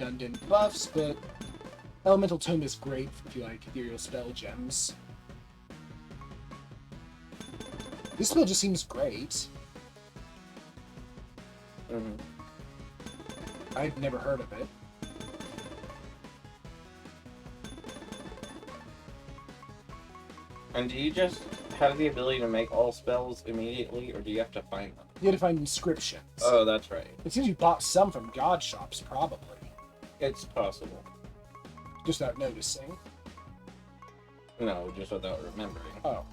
redundant buffs, but Elemental Tome is great if you like ethereal spell gems. This spell just seems great. Mm-hmm. I've never heard of it. And do you just have the ability to make all spells immediately, or do you have to find them? You had to find inscriptions. Oh, that's right. It seems you bought some from god shops, probably. It's possible. Just without noticing. No, just without remembering. Oh.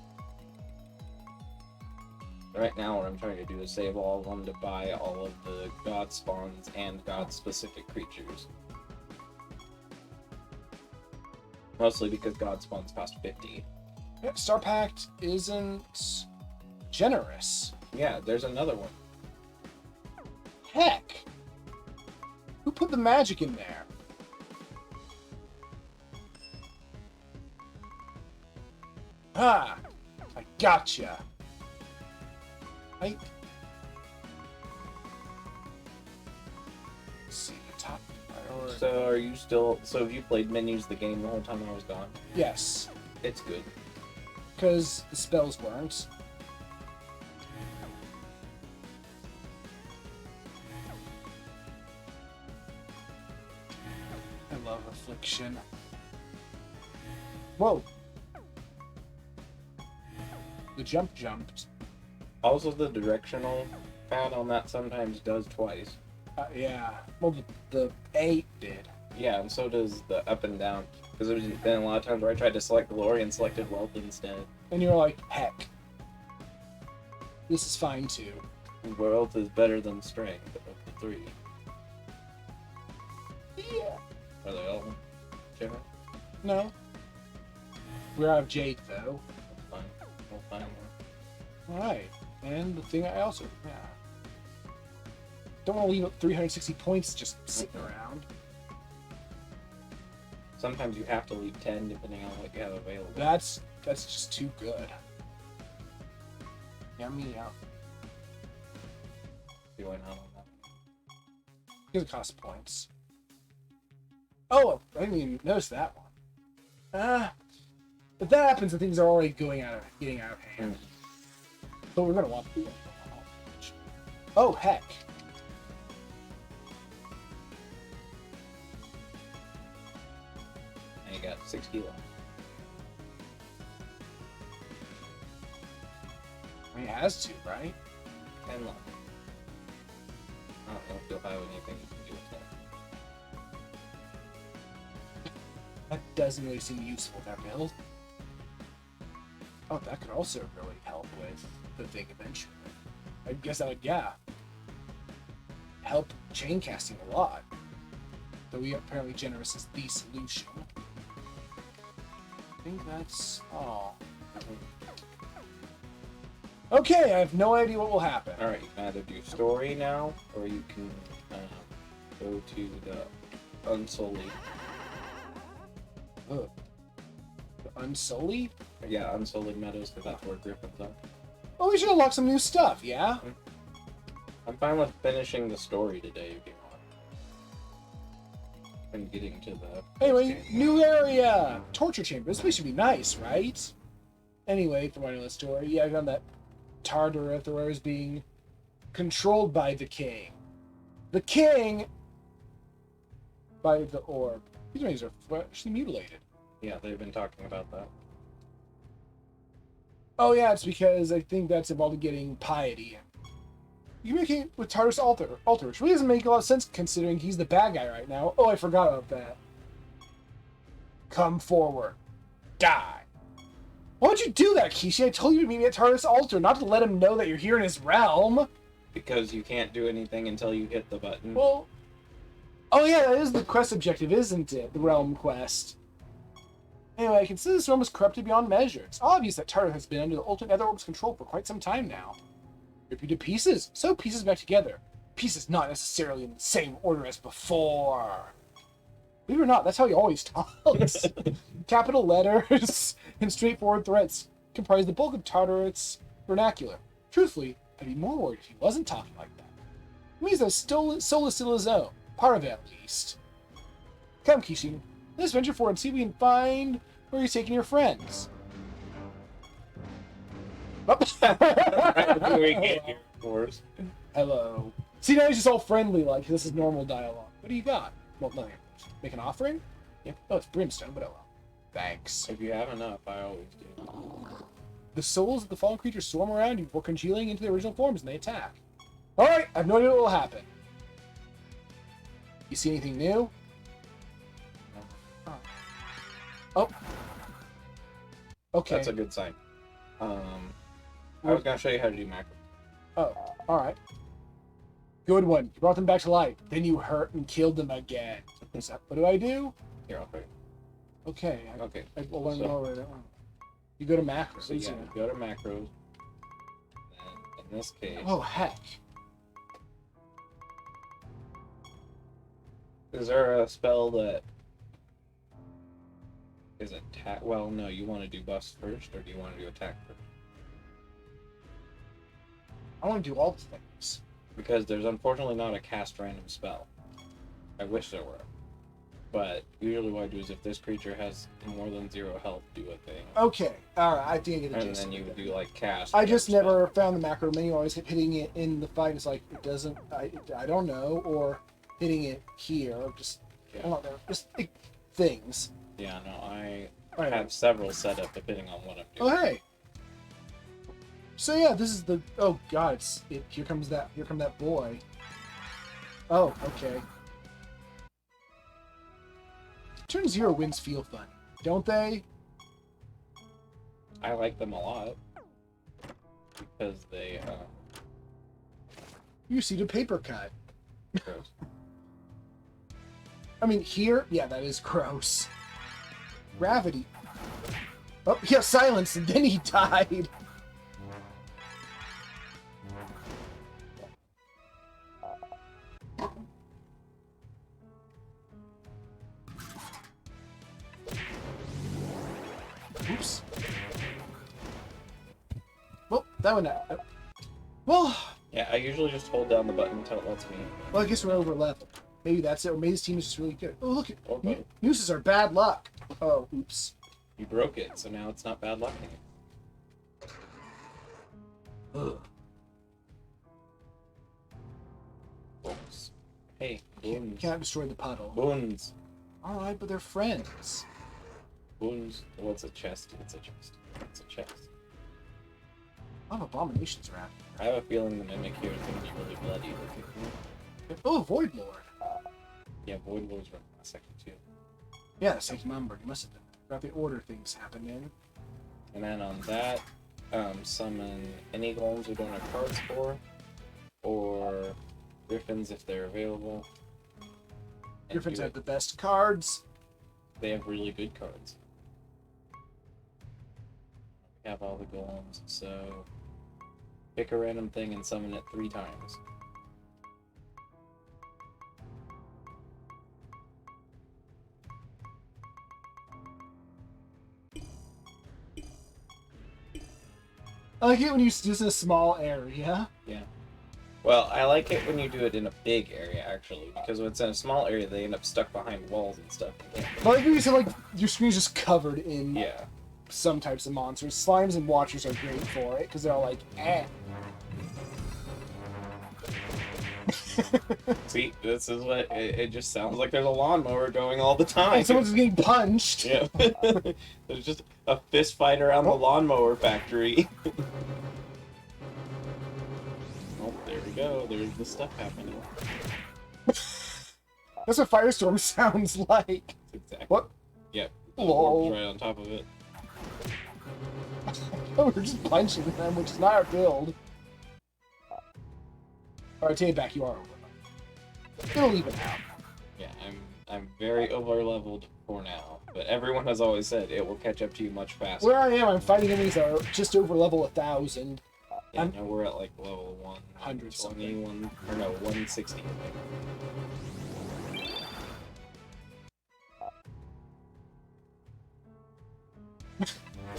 Right now, what I'm trying to do is save all of them to buy all of the god spawns and god-specific creatures. Mostly because god spawns cost 50. Yeah, Star Pact isn't generous. Yeah, there's another one. Heck! Who put the magic in there? Ah! I gotcha! Let's see, top priority. So are you still... So have you played menus the game the whole time I was gone? Yes, It's good. because the spells weren't. I love Affliction. Whoa! The jump jumped. Also, the directional pad on that sometimes does twice. Yeah. Well, the 8 did. Yeah, and so does the up and down. Because there's been a lot of times where I tried to select glory and selected wealth instead. And you're like, heck. This is fine too. Wealth is better than strength of the three. Yeah. Are they all different? No. We're out of Jade, though. That's fine. We'll find one. Alright. And the thing I also... Yeah. Don't want to leave 360 points just sitting around. Sometimes you have to leave 10 depending on what you have available. That's just too good. Yummy, yeah. See why not on that? Because it costs points. Oh, I didn't even notice that one. If that happens, then things are already getting out of hand. But we're gonna want to. Oh heck! And you got 6 kilo. I mean, it has to, right? 10 left. I don't know if you'll have anything you can do with that. That doesn't really seem useful, that build. Oh, that could also really help with the thing eventually. I guess that would, yeah, help chain casting a lot. Though we apparently generous is the solution. I think that's all. Okay, I have no idea what will happen. Alright, you can either do story now, or you can go to the Unsullied. Ugh. The Unsullied? Yeah, Unsullied Meadows, because that's where Griffins are. Oh, we should unlock some new stuff, yeah? I'm fine with finishing the story today if you want. And getting to the... Anyway, new area! Torture chamber. This place should be nice, right? Anyway, for writing the story, yeah, I found that Tartarus is being controlled by the king. The king! By the orb. These rings are freshly mutilated. Yeah, they've been talking about that. Oh yeah, it's because I think that's involved in getting piety. You making it with Tartarus altar, which really doesn't make a lot of sense considering he's the bad guy right now. Oh, I forgot about that. Come forward. Die. Why would you do that, Kishi? I told you to meet me at Tartarus altar, not to let him know that you're here in his realm. Because you can't do anything until you hit the button. Well, oh yeah, that is the quest objective, isn't it? The realm quest. Anyway, I consider this realm is corrupted beyond measure. It's obvious that Tartarus has been under the Ultimate Netherorb's control for quite some time now. Rip you to pieces, sew pieces back together. Pieces not necessarily in the same order as before. Believe it or not, that's how he always talks. Capital letters and straightforward threats comprise the bulk of Tartarus' vernacular. Truthfully, I'd be more worried if he wasn't talking like that. It means that soul is still his own. Part of it, at least. Come, Kishin. Let's venture forward and see if we can find where he's taking your friends. Oh. We can't hear, of course. Hello. See, now he's just all friendly, like this is normal dialogue. What do you got? Well, nothing. Make an offering? Yeah. Oh, it's brimstone, but oh well. Thanks. If you have enough, I always do. The souls of the fallen creatures swarm around you before congealing into their original forms and they attack. Alright, I have no idea what will happen. You see anything new? Oh. Okay. That's a good sign. I was gonna show you how to do macro. Oh, alright. Good one. You brought them back to life. Then you hurt and killed them again. What do I do? Here, I'll show you. Okay. Okay. I'll learn more over that one. You go to macros. So yeah, go to macros. And in this case. Oh, heck. Is there a spell that is attack? Well, no, you want to do buffs first, or do you want to do attack first? I want to do all the things. Because there's unfortunately not a cast random spell. I wish there were. But usually what I do is if this creature has more than 0 health, do a thing. Okay, alright, I think I get the And gist. then you do like cast. I just spell. never found the macro menu. I always kept hitting it in the fight. It's like, it doesn't, I don't know, or hitting it here, or just, I don't know, just things. Yeah, no, I Alright. have several set up depending on what I'm Oh, doing. hey! So yeah, this is the, oh god, here come that boy. Oh, okay. Turn 0 wins feel fun, don't they? I like them a lot. Because they, You see the paper cut. gross. I mean, here, yeah, that is gross. Gravity. Oh, yeah, silence, and then he died. Oops. Well, that one. Well, Yeah, I usually just hold down the button until it lets me. I guess we're over level. Maybe that's it. Or maybe this team is just really good. Oh, look, Or both. nooses are bad luck. Oh, oops. You broke it, so now it's not bad luck anymore. Ugh. Oops. Hey, boons. Can't destroy the puddle. Boons. All right, but they're friends. Boons. Well, it's a chest. It's a chest. It's a chest. A lot of abominations around. I have a feeling the mimic here is going to be really bloody looking. Oh, Void Lord. Yeah, Void Lord's running a second too. Yeah, the same number. You must have been. Rapid order things happening. And then on that, summon any golems we don't have cards for, or griffins if they're available. And Griffins do have it. the best cards. They have really good cards. We have all the golems, so pick a random thing and summon it 3 times. I like it when you do this in a small area. Yeah. Well, I like it when you do it in a big area, actually, because when it's in a small area, they end up stuck behind walls and stuff. I like when you said, like, your screen's just covered in Yeah. some types of monsters. Slimes and Watchers are great for it, because they're all like, eh. See, this is what it just sounds like. There's a lawnmower going all the time. And someone's getting punched. Yeah. There's just a fist fight around the lawnmower factory. Oh, there we go. There's the stuff happening. That's what Firestorm sounds like. Exactly. What? Yep. Lol. Right on top of it. Oh, we're just punching them, which is not our build. Alright, take it back, you are over. It'll even out. Yeah, I'm very over leveled for now, but everyone has always said it will catch up to you much faster. Where I am, I'm fighting enemies that are just over level 1,000. Yeah, I'm- now we're at like level 100 something. 121, or no, 160. I think.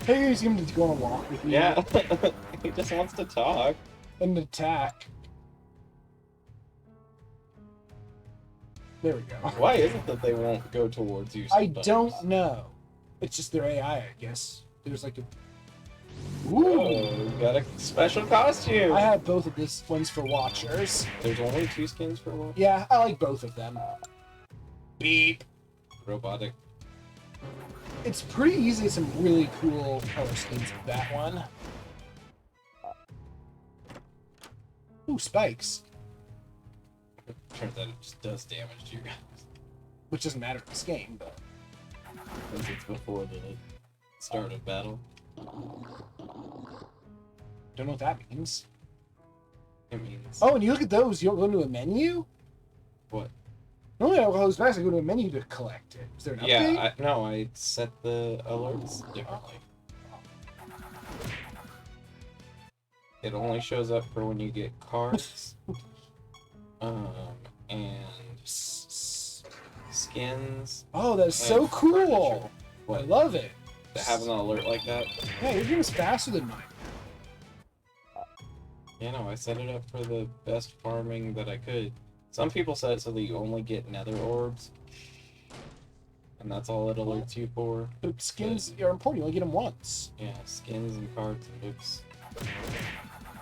Hey, he's going to go on a walk with me. Yeah, he just wants to talk. And attack. There we go. Why is it that they won't go towards you I sometimes? don't know. It's just their AI, I guess. There's like a... Oh, Ooh! we got a special costume! I have both of these ones for Watchers. There's only 2 skins for one? Yeah, I like both of them. Beep! Robotic. It's pretty easy to get some really cool color schemes with that one. Ooh, spikes. Turns out it just does damage to your guys. Which doesn't matter in this game, but... Since it's before the start of battle. Don't know what that means. It means... Oh, and you look at those, you don't go into a menu? What? Normally, all those bags, I go to a menu to collect it. Is there an update? Yeah, no, I set the alerts differently. It only shows up for when you get cards, and skins. Oh, that's so and cool! furniture. I What? love it. To have an alert like that? Yeah, your game is faster than mine. Yeah, no, I set it up for the best farming that I could. Some people set it so that you only get nether orbs. And that's all it alerts you for. But skins are important, you only get them once. Yeah, skins and cards and books.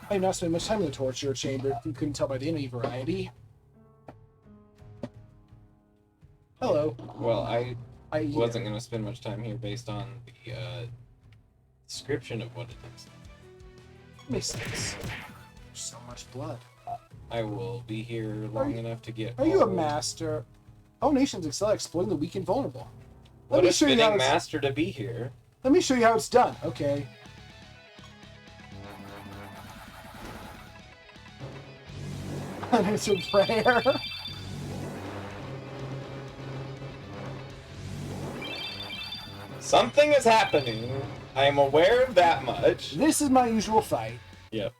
I've not spent much time in the torture chamber, if you couldn't tell by the enemy variety. Hello. Well, I I wasn't going to spend much time here based on the description of what it is. Makes sense. There's so much blood. I will be here long enough to get. Are you a all- master? All nations excel at exploiting the weak and vulnerable. What Let me a show you how fitting it's, master to be here. let me show you how it's done. Okay. Unanswered prayer. Something is happening. I am aware of that much. This is my usual fight. Yep.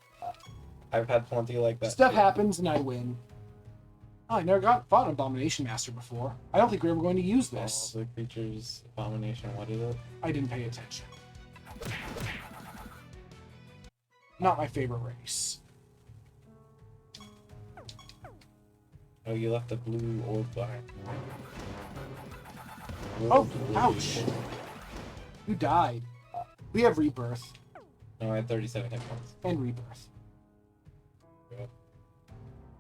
I've had plenty like that. Stuff too. happens and I win. Oh, I never fought an Abomination Master before. I don't think we're ever going to use this. All the creatures, abomination, what is it? I didn't pay attention. Not my favorite race. Oh, you left a blue orb behind. Oh, Blue. ouch. You died. We have Rebirth No, I had 37 hit points. and Rebirth. Yeah.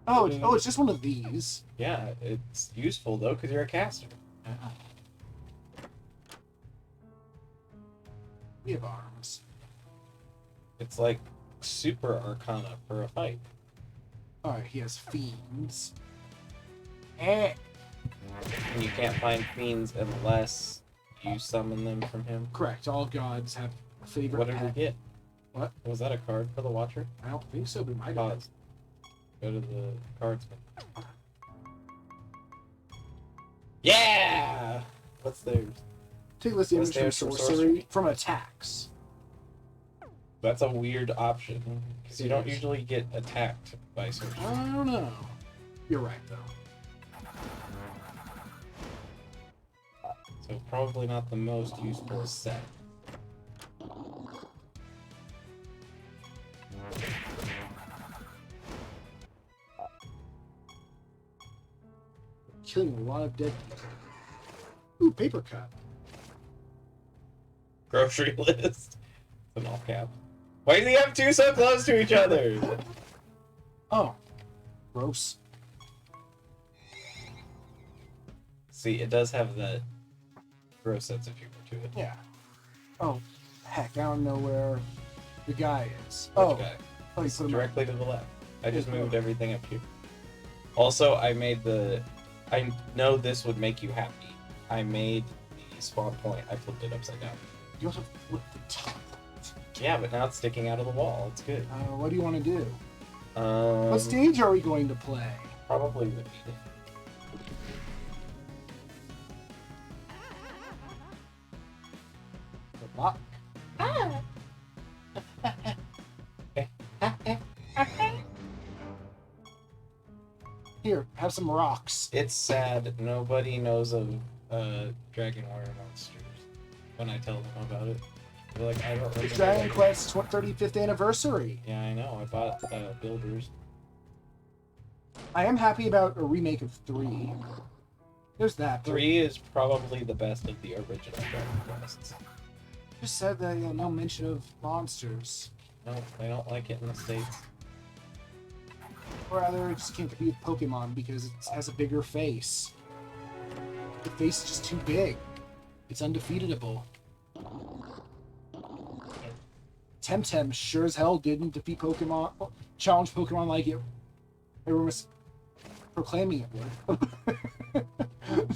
Oh, it's just one of these. Yeah, it's useful though, because you're a caster. We have arms. It's like super arcana for a fight. Alright, he has fiends. Eh. And you can't find fiends unless you summon them from him. Correct. All gods have a favorite What did we pet. get? What? Was that a card for the Watcher? I don't think so, but it might have. Pause. Go to the cardsman. Yeah! What's theirs? Take a list of What's damage from theirs from sorcery sorcery? from attacks. That's a weird option. Because you don't usually get attacked by sorcery. I don't know. You're right, though. So probably not the most useful set. Killing a lot of dead people. Ooh, paper cut. Grocery list. It's an all cap. Why do you have two so close to each other? Oh. Gross. See, it does have that gross sense of humor to it. Yeah. Oh, heck, I don't know where the guy is. Which Oh, guy? oh, you It's put him directly to the left. I just Yeah. moved everything up here. Also, I made the... I know this would make you happy. I made the spawn point. I flipped it upside down. You also flip the top. Yeah, but now it's sticking out of the wall. It's good. What do you want to do? Um, What stage are we going to play? Probably the Good luck. Here, have some rocks. It's sad. Nobody knows of Dragon Warrior monsters when I tell them about it. They're like, I don't remember. It's Dragon Quest 35th anniversary. Yeah, I know. I bought Builders. I am happy about a remake of 3. There's that. But 3 is probably the best of the original Dragon Quests. just said that no mention of monsters. No, I don't like it in the States. Or rather, it just can't compete with Pokemon because it has a bigger face. The face is just too big. It's undefeatable. Temtem sure as hell didn't defeat Pokemon, challenge Pokemon like it. Everyone was proclaiming it would.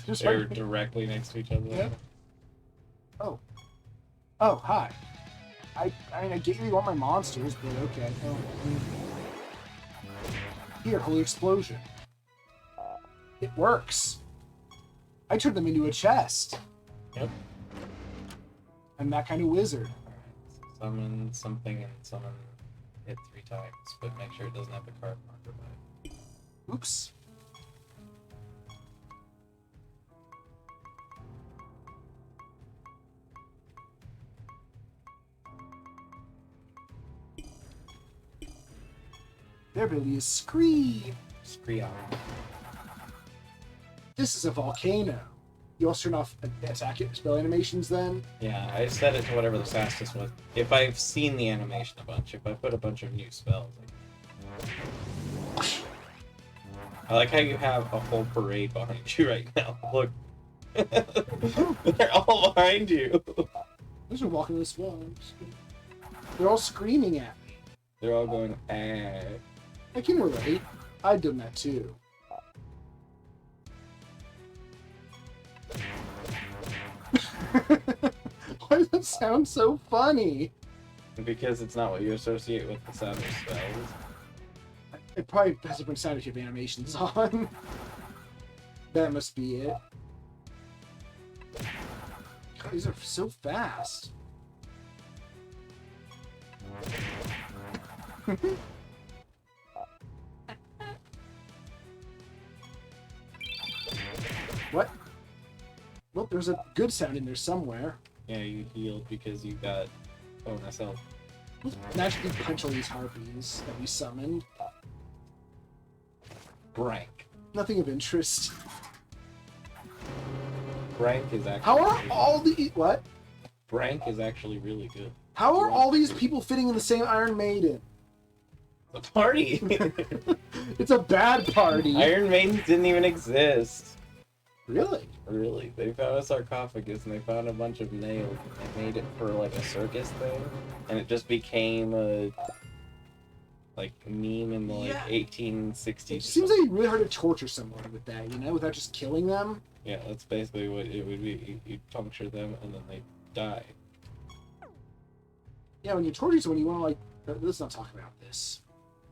Just They're right- directly next to each other. Yeah. Oh, hi. I mean, I get you want my monsters, but okay. Oh, Here, holy explosion. It works. I turned them into a chest. Yep. I'm that kind of wizard. Summon something and summon it 3 times, but make sure it doesn't have a card marker by it. Oops. Their ability is Scream. Scream. This is a volcano. You also turn off attack spell animations then? Yeah, I set it to whatever the fastest was. If I've seen the animation a bunch, if I put a bunch of new spells. I like how you have a whole parade behind you right now. Look. They're all behind you. Those are walking this way. They're all screaming at me. They're all going, ah. I can relate. I've done that too. Why does that sound so funny? Because it's not what you associate with the sound of spells. It probably has different sound if you have animations on. That must be it. God, these are so fast. What? Well, there's a good sound in there somewhere. Yeah, you healed because you got bonus health. Let's magically punch all these harpies that we summoned. Brank. Nothing of interest. Brank is actually. How are all the what? Brank is actually really good. How are all these people fitting in the same Iron Maiden? The party. It's a bad party. Iron Maidens didn't even exist. Really? Really, they found a sarcophagus and they found a bunch of nails and they made it for like a circus thing, and it just became a like meme in the like Yeah. 1860s. It seems like really hard to torture someone with that, you know, without just killing them. Yeah, that's basically what it would be. You puncture them and then they die. Yeah, when you torture someone, you want to like. Let's not talk about this.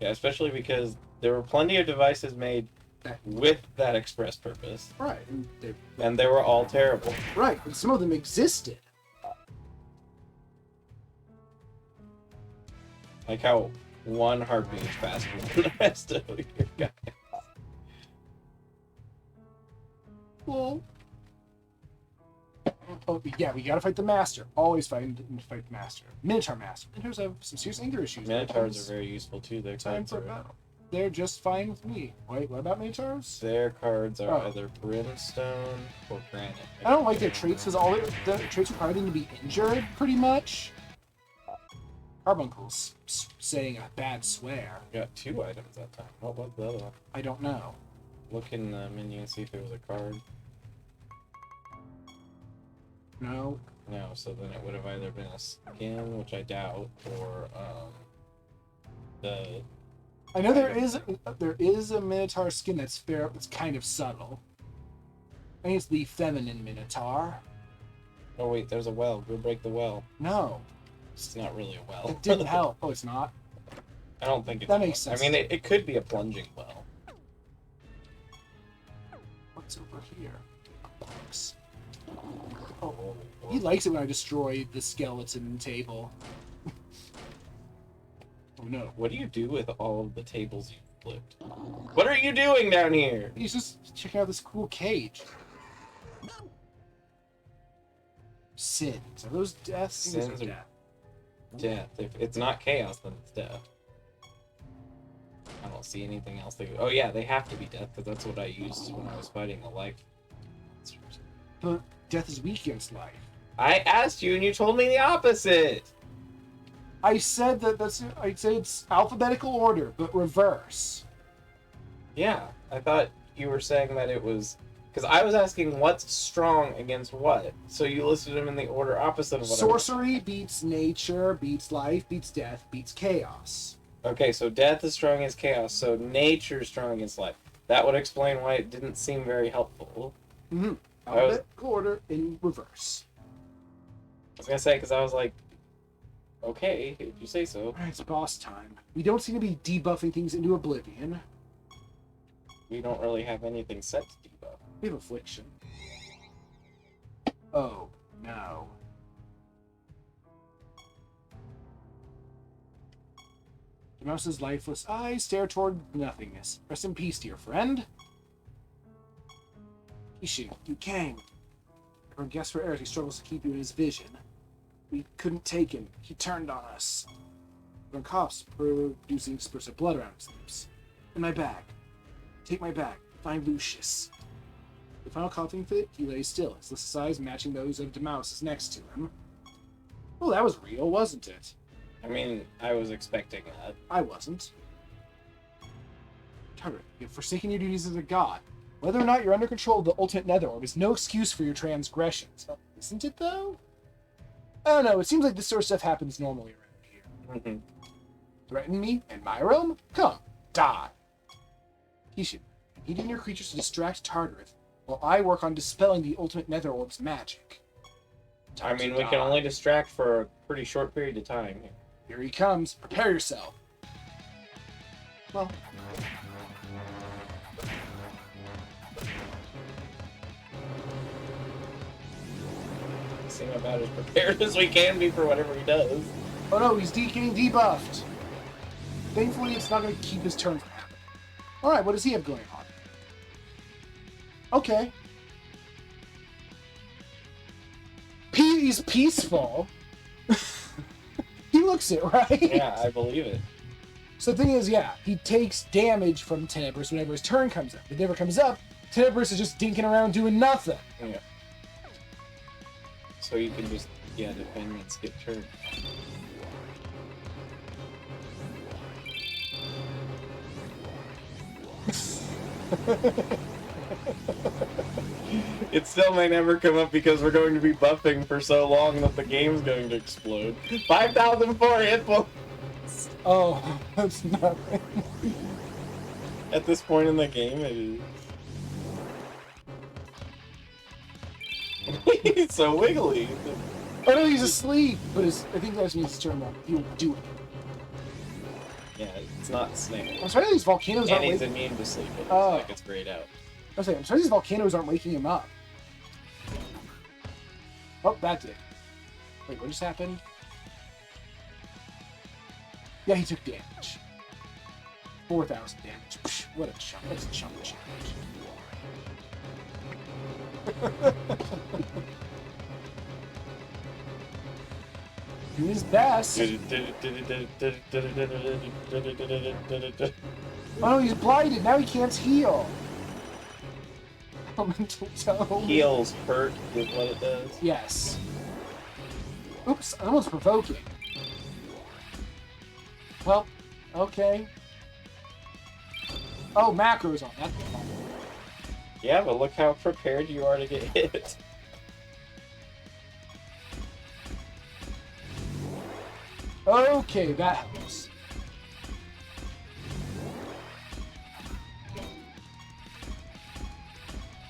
Yeah, especially because there were plenty of devices made with that express purpose, Right. and they were all terrible. Right, and some of them existed. Like how one heartbeat is faster than the rest of your guys. Well. Oh, yeah, we gotta fight the Master. Always fight the Master. Minotaur Master. Minotaurs have some serious anger issues. Minotaurs are very useful too. Their Time cards for a are, battle. They're just fine with me. Wait, what about Minotaurs? their cards are Oh. either brimstone or granite. I don't like their traits because all the traits require them to be injured, pretty much. Carbuncle's saying a bad swear. You got 2 items that time. What was the other one? I don't know. Look in the menu and see if there was a card. No. No, so then it would have either been a skin, which I doubt, or the I know there is a Minotaur skin that's fair. It's kind of subtle. I think it's the feminine Minotaur. oh wait, there's a well. Go break the well. No, It's not really a well. it didn't help. Oh, it's not. I don't think it's That a makes well. sense. I mean, it could be a plunging well. What's over here? A box. Oh, he likes it when I destroy the skeleton table. Oh no. What do you do with all of the tables you flipped? What are you doing down here? He's just checking out this cool cage. Sins. Are those deaths? Sins Or are- death? Death. If it's not chaos, then it's death. I don't see anything else. Oh yeah, they have to be death because that's what I used when I was fighting a life But death is weak against life. I asked you and you told me the opposite. I said I'd say it's alphabetical order, but reverse. Yeah, I thought you were saying that it was... Because I was asking what's strong against what. So you listed them in the order opposite of what Sorcery beats nature, beats life, beats death, beats chaos. Okay, so death is strong against chaos, so nature is strong against life. That would explain why it didn't seem very helpful. Mm-hmm. Alphabetical order in reverse. I was gonna say, because I was like, okay, if you say so. Alright, it's boss time. We don't seem to be debuffing things into oblivion. We don't really have anything set to debuff. We have affliction. Oh, no. Mouse's lifeless eyes stare toward nothingness. Rest in peace, dear friend. Ishu, you came. Everyone guessed for Eric, he struggles to keep you in his vision. We couldn't take him. He turned on us. Everyone coughs, producing spurts of blood around his lips. In my bag. Take my bag. Find Lucius. The final coughing fit, he lay still, his listless eyes matching those of Demouse's next to him. Well, that was real, wasn't it? I mean, I was expecting that. I wasn't. Target, you have forsaken your duties as a god. Whether or not you're under control of the ultimate nether orb is no excuse for your transgressions. Isn't it, though? I don't know, it seems like this sort of stuff happens normally around here. Threaten me and my realm? Come, die. Kishu, you need your creatures to distract Tartareth, while I work on dispelling the ultimate nether orb's magic. I mean, we can only distract for a pretty short period of time. Here he comes. Prepare yourself. Well. Seem about as prepared as we can be for whatever he does. Oh no, he's getting debuffed. Thankfully, it's not going to keep his turn from happening. Alright, what does he have going on? Okay. He's peaceful. He looks it, right? Yeah, I believe it. So the thing is, yeah, he takes damage from Tenebris whenever his turn comes up. If it never comes up, Tenebris is just dinking around doing nothing. Yeah. So you can just, defend and skip turn. It still may never come up because we're going to be buffing for so long that the game's going to explode. 5,004 hit points! Oh, that's nothing. At this point in the game, it is. He's so wiggly. Oh no, he's asleep! But I think that just means his turn won't. He'll do it. Yeah, it's not Snake. I'm sorry these volcanoes And aren't he's waking... immune to sleep. It looks Oh. like it's grayed out. I'm sorry these volcanoes aren't waking him up. Oh, that did. Wait, what just happened? Yeah, he took damage. 4,000 damage. Psh, what a chunk. That's a chunk of change. Doing his best. Oh no, he's blinded. Now he can't heal. Elemental tone. Heals hurt is what it does. Yes. Oops, that one's provoking. Well, okay. Oh, macros on that. Yeah, but look how prepared you are to get hit. Okay, that helps.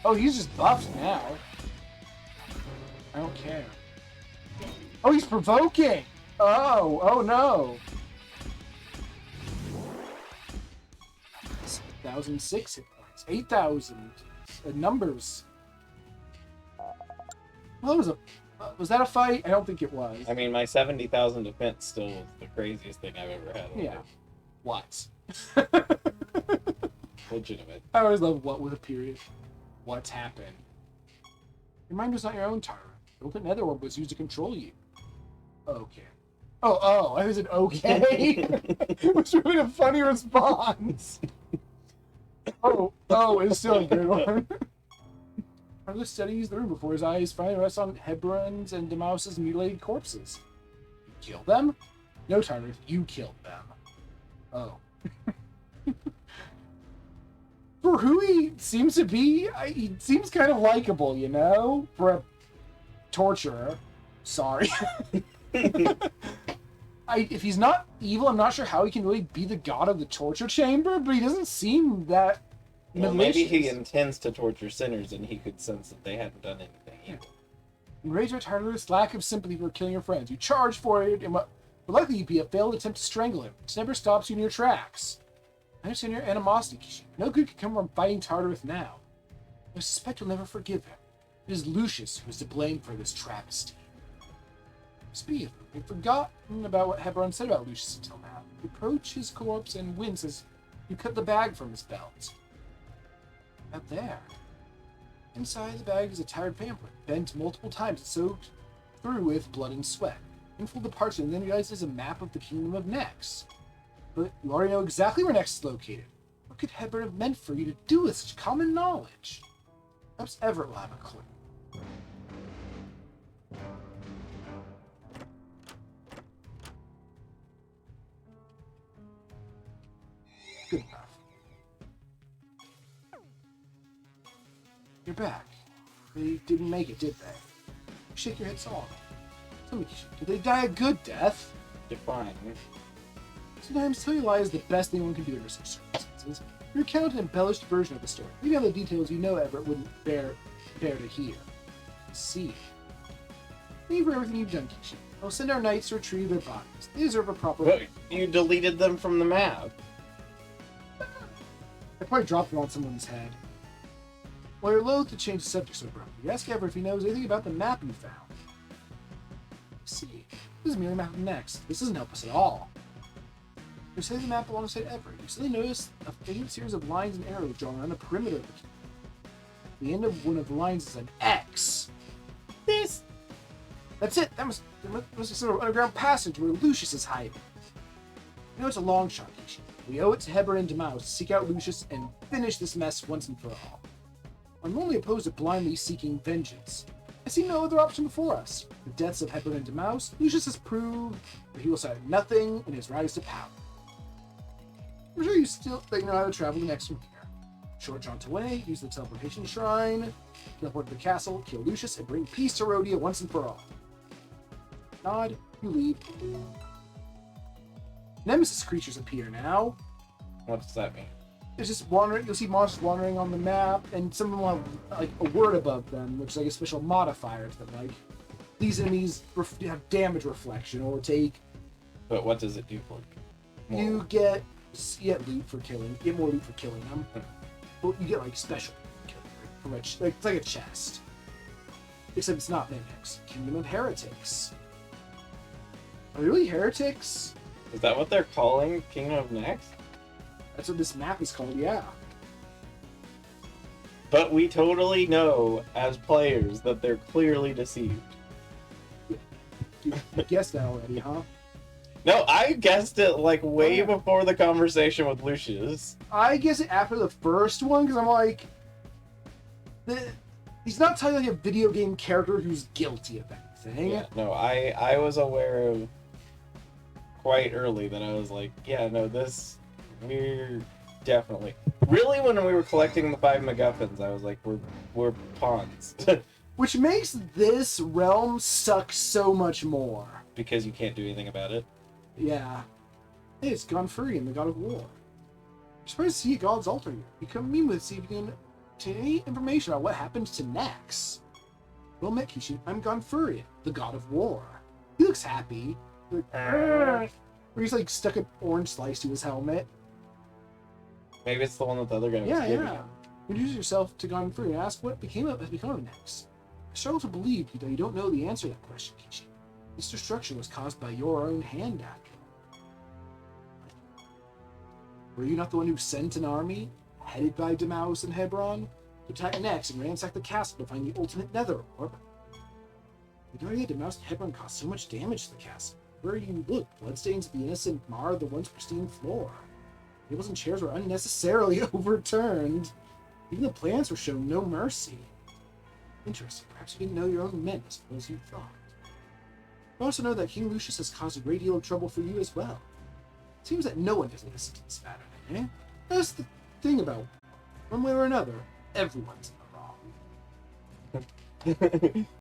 Oh, he's just buffed now. I don't care. Oh, he's provoking! Oh no! 1,006 hit points. 8,000 numbers. Well, that was was that a fight? I don't think it was. I mean, my 70,000 defense still was the craziest thing I've ever had. Yeah. What? Legitimate. I always love what with a period. What's happened? Your mind was not your own, Tara. The ultimate nether orb was used to control you. Okay. Oh, I was an okay. Which would be a funny response. Oh, it's still a good one. Tartarus studies the room before his eyes finally rest on Hebron's and Demaus's mutilated corpses. You killed them? No, Tartarus, you killed them. Oh. For who he seems to be, he seems kind of likable, you know? For a torturer. Sorry. If he's not evil, I'm not sure how he can really be the god of the torture chamber, but he doesn't seem that Well, malicious. maybe he intends to torture sinners and he could sense that they hadn't done anything evil. Enraged by Tartarus' lack of sympathy for killing your friends, you charge for it in what would likely be a failed attempt to strangle him, which never stops you in your tracks. I understand your animosity, Kishi. No good can come from fighting Tartarus now. I suspect you'll never forgive him. It is Lucius who is to blame for this travesty. Speaking of whom, I've forgotten about what Hebron said about Lucius until now. You approach his corpse and wince as you cut the bag from his belt. Out there. Inside the bag is a tattered pamphlet, bent multiple times and soaked through with blood and sweat. Unfold the parchment and then you realize there's a map of the kingdom of Nex. But you already know exactly where Nex is located. What could Hebron have meant for you to do with such common knowledge? Perhaps Everett will have a clue. Good enough. You're back. They didn't make it, did they? Shake your head solemnly. Tell me, did they die a good death? Define. Sometimes telling a lie is the best thing one can do under such circumstances. You recount an embellished version of the story. Maybe other details you know Everett wouldn't bear to hear. See. Thank you for everything you've done, Kishi. I'll send our knights to retrieve their bodies. They deserve a proper... But you deleted them from the map. I probably dropped them on someone's head. While you're loath to change the subject so abruptly, you ask Everett if he knows anything about the map you found. See, this is merely a map of Nex. This doesn't help us at all. You study the map alongside Everett. You suddenly notice a faint series of lines and arrows drawn around the perimeter of the kingdom. The end of one of the lines is an X. That's it. There must be some sort of underground passage where Lucius is hiding. I know it's a long shot, Kishi. We owe it to Hebron and Demaus to seek out Lucius and finish this mess once and for all. I'm only opposed to blindly seeking vengeance. I see no other option before us. The deaths of Hebron and Demaus, Lucius has proved that he will side nothing in his rise to power. I'm sure that you know how to travel the next from here. Short jaunt away, use the teleportation shrine, teleport to the castle, kill Lucius, and bring peace to Rhodia once and for all. Nod, you leave. Nemesis creatures appear now. What does that mean? There's just wandering. You'll see monsters wandering on the map, and some of them have like a word above them, which is like a special modifier to them. Like these enemies have damage reflection, or take. But what does it do for you? You get loot for killing. You get more loot for killing them. But you get like special killing for which like it's like a chest. Except it's not mimics. Kingdom of Heretics. Are they really heretics? Is that what they're calling Kingdom of Nex? That's what this map is called, yeah. But we totally know, as players, that they're clearly deceived. You guessed that already, huh? No, I guessed it like way before the conversation with Lucius. I guess it after the first one, because I'm like... he's not telling like a video game character who's guilty of anything. Yeah, no, I was aware of quite early that I was like, yeah, no, we're definitely... Really, when we were collecting the 5 MacGuffins, I was like, we're pawns. Which makes this realm suck so much more. Because you can't do anything about it. Yeah. Hey, it's gone free in the God of War. You're supposed to see a God's altar here. You come meet with see if you can obtain any information about what happened to Nex. Well met, Kishi. I'm Gonfurian, the God of War. He looks happy. Like, or he's like stuck an orange slice to his helmet. Maybe it's the one that the other guy was Yeah, giving yeah. him. Introduce yourself to Gonfurian and ask what has become of Nex. I struggle to believe that you don't know the answer to that question, Kishi. This destruction was caused by your own hand, after all. Were you not the one who sent an army, headed by Demaus and Hebron, to attack Nex and ransack the castle to find the ultimate nether orb? The area of Demaus and Hebron caused so much damage to the castle. Where you look, bloodstains of the innocent marred the once pristine floor. Tables and chairs were unnecessarily overturned. Even the plants were shown no mercy. Interesting. Perhaps you didn't know your own men as well as you thought. You also know that King Lucius has caused a great deal of trouble for you as well. It seems that no one doesn't listen to this matter, eh? That's the thing about one way or another, everyone's in the wrong.